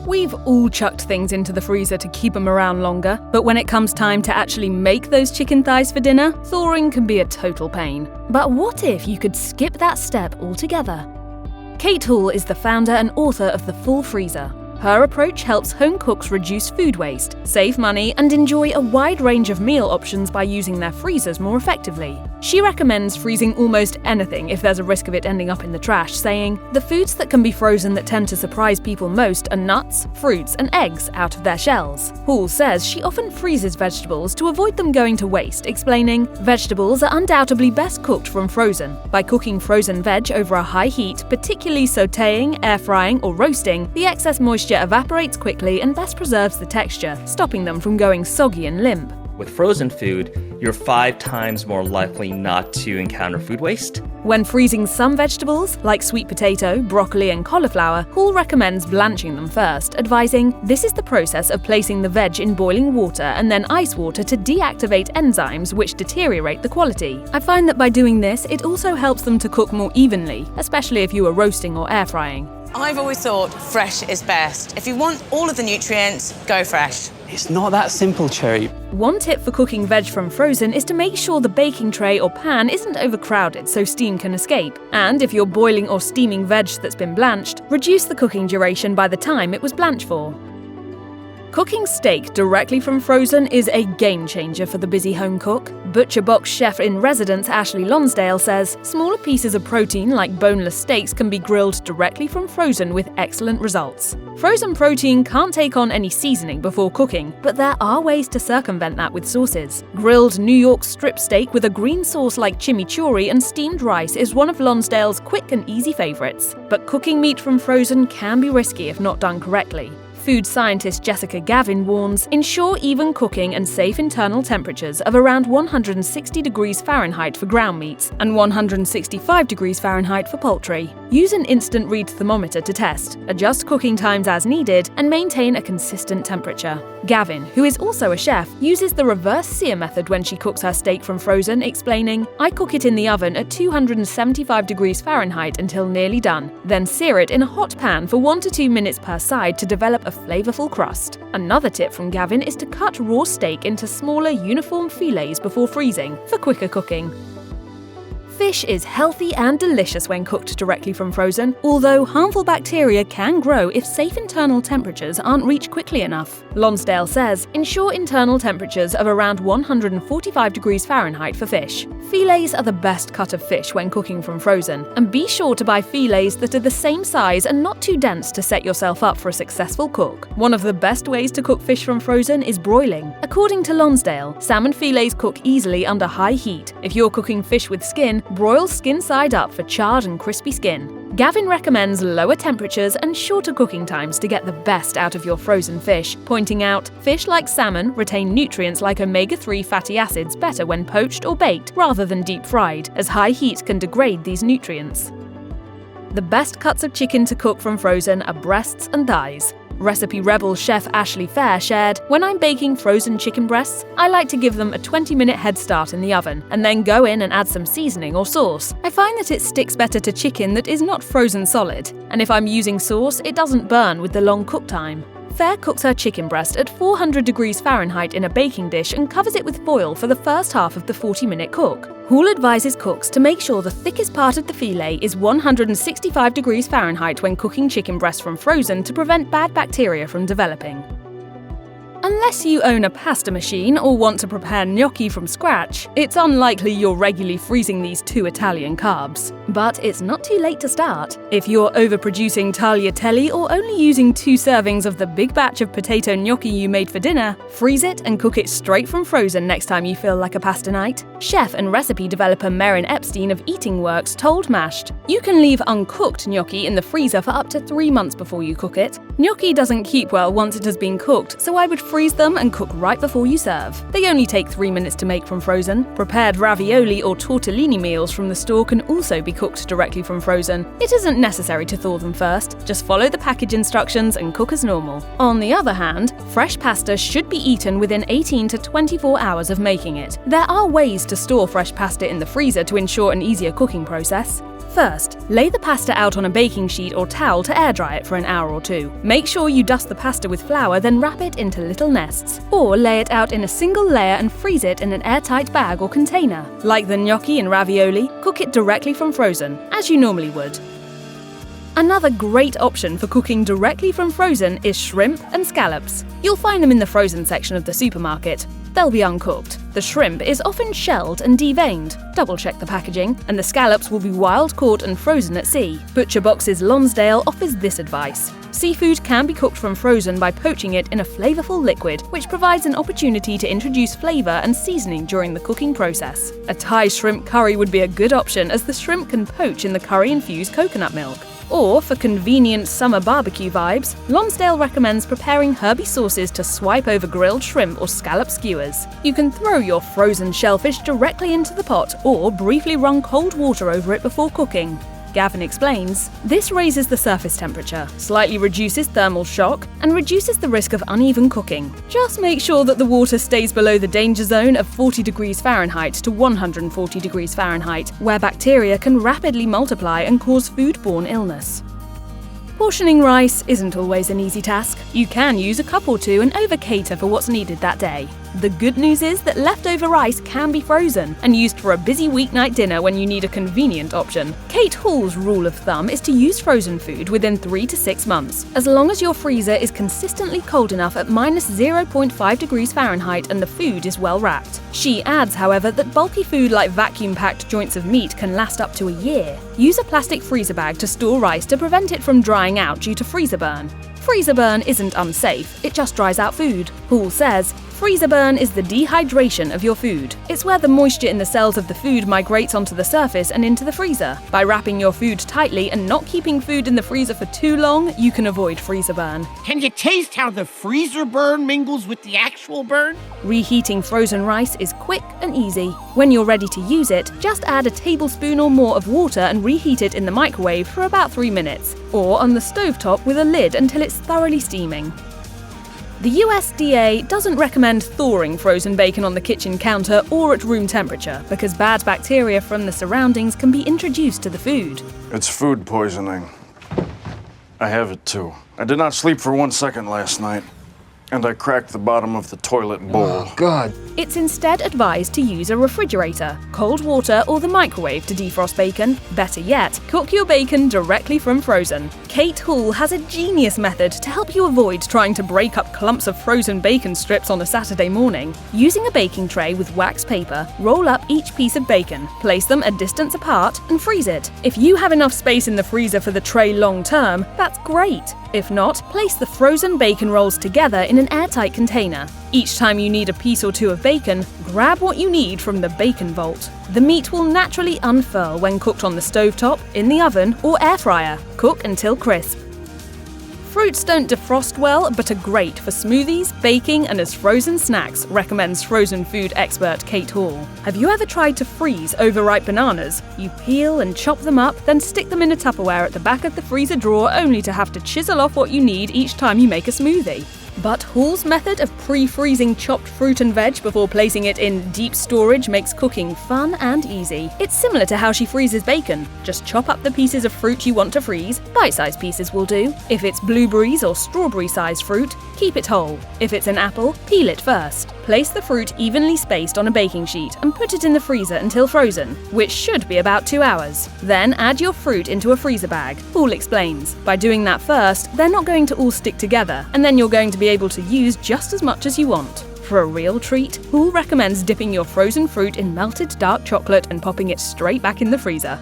We've all chucked things into the freezer to keep them around longer, but when it comes time to actually make those chicken thighs for dinner, thawing can be a total pain. But what if you could skip that step altogether? Kate Hall is the founder and author of The Full Freezer. Her approach helps home cooks reduce food waste, save money, and enjoy a wide range of meal options by using their freezers more effectively. She recommends freezing almost anything if there's a risk of it ending up in the trash, saying, "The foods that can be frozen that tend to surprise people most are nuts, fruits, and eggs out of their shells." Hall says she often freezes vegetables to avoid them going to waste, explaining, "Vegetables are undoubtedly best cooked from frozen. By cooking frozen veg over a high heat, particularly sautéing, air frying, or roasting, the excess moisture evaporates quickly and best preserves the texture, stopping them from going soggy and limp." With frozen food, you're 5 times more likely not to encounter food waste. When freezing some vegetables, like sweet potato, broccoli, and cauliflower, Hall recommends blanching them first, advising, "This is the process of placing the veg in boiling water and then ice water to deactivate enzymes which deteriorate the quality. I find that by doing this, it also helps them to cook more evenly, especially if you are roasting or air frying." I've always thought fresh is best. If you want all of the nutrients, go fresh. It's not that simple, Cherry. One tip for cooking veg from frozen is to make sure the baking tray or pan isn't overcrowded so steam can escape. And if you're boiling or steaming veg that's been blanched, reduce the cooking duration by the time it was blanched for. Cooking steak directly from frozen is a game-changer for the busy home cook. Butcher Box chef in residence Ashley Lonsdale says, "Smaller pieces of protein like boneless steaks can be grilled directly from frozen with excellent results." Frozen protein can't take on any seasoning before cooking, but there are ways to circumvent that with sauces. Grilled New York strip steak with a green sauce like chimichurri and steamed rice is one of Lonsdale's quick and easy favorites. But cooking meat from frozen can be risky if not done correctly. Food scientist Jessica Gavin warns, "Ensure even cooking and safe internal temperatures of around 160 degrees Fahrenheit for ground meats and 165 degrees Fahrenheit for poultry. Use an instant read thermometer to test, adjust cooking times as needed, and maintain a consistent temperature." Gavin, who is also a chef, uses the reverse sear method when she cooks her steak from frozen, explaining, "I cook it in the oven at 275 degrees Fahrenheit until nearly done, then sear it in a hot pan for 1 to 2 minutes per side to develop a flavorful crust." Another tip from Gavin is to cut raw steak into smaller, uniform fillets before freezing for quicker cooking. Fish is healthy and delicious when cooked directly from frozen, although harmful bacteria can grow if safe internal temperatures aren't reached quickly enough. Lonsdale says, "Ensure internal temperatures of around 145 degrees Fahrenheit for fish. Fillets are the best cut of fish when cooking from frozen, and be sure to buy fillets that are the same size and not too dense to set yourself up for a successful cook." One of the best ways to cook fish from frozen is broiling. According to Lonsdale, salmon fillets cook easily under high heat. If you're cooking fish with skin, broil skin side up for charred and crispy skin. Gavin recommends lower temperatures and shorter cooking times to get the best out of your frozen fish, pointing out, "Fish like salmon retain nutrients like omega-3 fatty acids better when poached or baked rather than deep fried, as high heat can degrade these nutrients." The best cuts of chicken to cook from frozen are breasts and thighs. Recipe Rebel chef Ashley Fair shared, "When I'm baking frozen chicken breasts, I like to give them a 20-minute head start in the oven, and then go in and add some seasoning or sauce. I find that it sticks better to chicken that is not frozen solid, and if I'm using sauce, it doesn't burn with the long cook time." Fair cooks her chicken breast at 400 degrees Fahrenheit in a baking dish and covers it with foil for the first half of the 40-minute cook. Hall advises cooks to make sure the thickest part of the fillet is 165 degrees Fahrenheit when cooking chicken breast from frozen to prevent bad bacteria from developing. Unless you own a pasta machine or want to prepare gnocchi from scratch, it's unlikely you're regularly freezing these 2 Italian carbs. But it's not too late to start. If you're overproducing tagliatelle or only using 2 servings of the big batch of potato gnocchi you made for dinner, freeze it and cook it straight from frozen next time you feel like a pasta night. Chef and recipe developer Marin Epstein of Eating Works told Mashed, "You can leave uncooked gnocchi in the freezer for up to 3 months before you cook it. Gnocchi doesn't keep well once it has been cooked, so I would freeze them and cook right before you serve. They only take 3 minutes to make from frozen." Prepared ravioli or tortellini meals from the store can also be cooked directly from frozen. It isn't necessary to thaw them first, just follow the package instructions and cook as normal. On the other hand, fresh pasta should be eaten within 18 to 24 hours of making it. There are ways to store fresh pasta in the freezer to ensure an easier cooking process. First, lay the pasta out on a baking sheet or towel to air dry it for an hour or two. Make sure you dust the pasta with flour, then wrap it into little nests. Or lay it out in a single layer and freeze it in an airtight bag or container. Like the gnocchi and ravioli, cook it directly from frozen, as you normally would. Another great option for cooking directly from frozen is shrimp and scallops. You'll find them in the frozen section of the supermarket. They'll be uncooked. The shrimp is often shelled and deveined. Double-check the packaging, and the scallops will be wild-caught and frozen at sea. Butcher Box's Lonsdale offers this advice. Seafood can be cooked from frozen by poaching it in a flavorful liquid, which provides an opportunity to introduce flavor and seasoning during the cooking process. A Thai shrimp curry would be a good option, as the shrimp can poach in the curry-infused coconut milk. Or, for convenient summer barbecue vibes, Lonsdale recommends preparing herby sauces to swipe over grilled shrimp or scallop skewers. You can throw your frozen shellfish directly into the pot or briefly run cold water over it before cooking. Gavin explains, this raises the surface temperature, slightly reduces thermal shock, and reduces the risk of uneven cooking. Just make sure that the water stays below the danger zone of 40 degrees Fahrenheit to 140 degrees Fahrenheit, where bacteria can rapidly multiply and cause foodborne illness. Portioning rice isn't always an easy task. You can use a cup or two and over-cater for what's needed that day. The good news is that leftover rice can be frozen and used for a busy weeknight dinner when you need a convenient option. Kate Hall's rule of thumb is to use frozen food within 3 to 6 months, as long as your freezer is consistently cold enough at -0.5 degrees Fahrenheit and the food is well wrapped. She adds, however, that bulky food like vacuum-packed joints of meat can last up to a year. Use a plastic freezer bag to store rice to prevent it from drying out due to freezer burn. Freezer burn isn't unsafe, it just dries out food. Hall says, freezer burn is the dehydration of your food. It's where the moisture in the cells of the food migrates onto the surface and into the freezer. By wrapping your food tightly and not keeping food in the freezer for too long, you can avoid freezer burn. Can you taste how the freezer burn mingles with the actual burn? Reheating frozen rice is quick and easy. When you're ready to use it, just add a tablespoon or more of water and reheat it in the microwave for about 3 minutes, or on the stovetop with a lid until it's thoroughly steaming. The USDA doesn't recommend thawing frozen bacon on the kitchen counter or at room temperature because bad bacteria from the surroundings can be introduced to the food. It's food poisoning. I have it too. I did not sleep for 1 second last night, and I cracked the bottom of the toilet bowl. Oh, God. It's instead advised to use a refrigerator, cold water, or the microwave to defrost bacon. Better yet, cook your bacon directly from frozen. Kate Hall has a genius method to help you avoid trying to break up clumps of frozen bacon strips on a Saturday morning. Using a baking tray with wax paper, roll up each piece of bacon, place them a distance apart, and freeze it. If you have enough space in the freezer for the tray long term, that's great. If not, place the frozen bacon rolls together in an airtight container. Each time you need a piece or two of bacon, grab what you need from the bacon vault. The meat will naturally unfurl when cooked on the stovetop, in the oven, or air fryer. Cook until crisp. Fruits don't defrost well, but are great for smoothies, baking, and as frozen snacks, recommends frozen food expert Kate Hall. Have you ever tried to freeze overripe bananas? You peel and chop them up, then stick them in a Tupperware at the back of the freezer drawer only to have to chisel off what you need each time you make a smoothie. But Hall's method of pre-freezing chopped fruit and veg before placing it in deep storage makes cooking fun and easy. It's similar to how she freezes bacon. Just chop up the pieces of fruit you want to freeze. Bite-sized pieces will do. If it's blueberries or strawberry-sized fruit, keep it whole. If it's an apple, peel it first. Place the fruit evenly spaced on a baking sheet and put it in the freezer until frozen, which should be about 2 hours. Then add your fruit into a freezer bag. Hall explains, by doing that first, they're not going to all stick together, and then you're going to be able to use just as much as you want. For a real treat, Hall recommends dipping your frozen fruit in melted dark chocolate and popping it straight back in the freezer.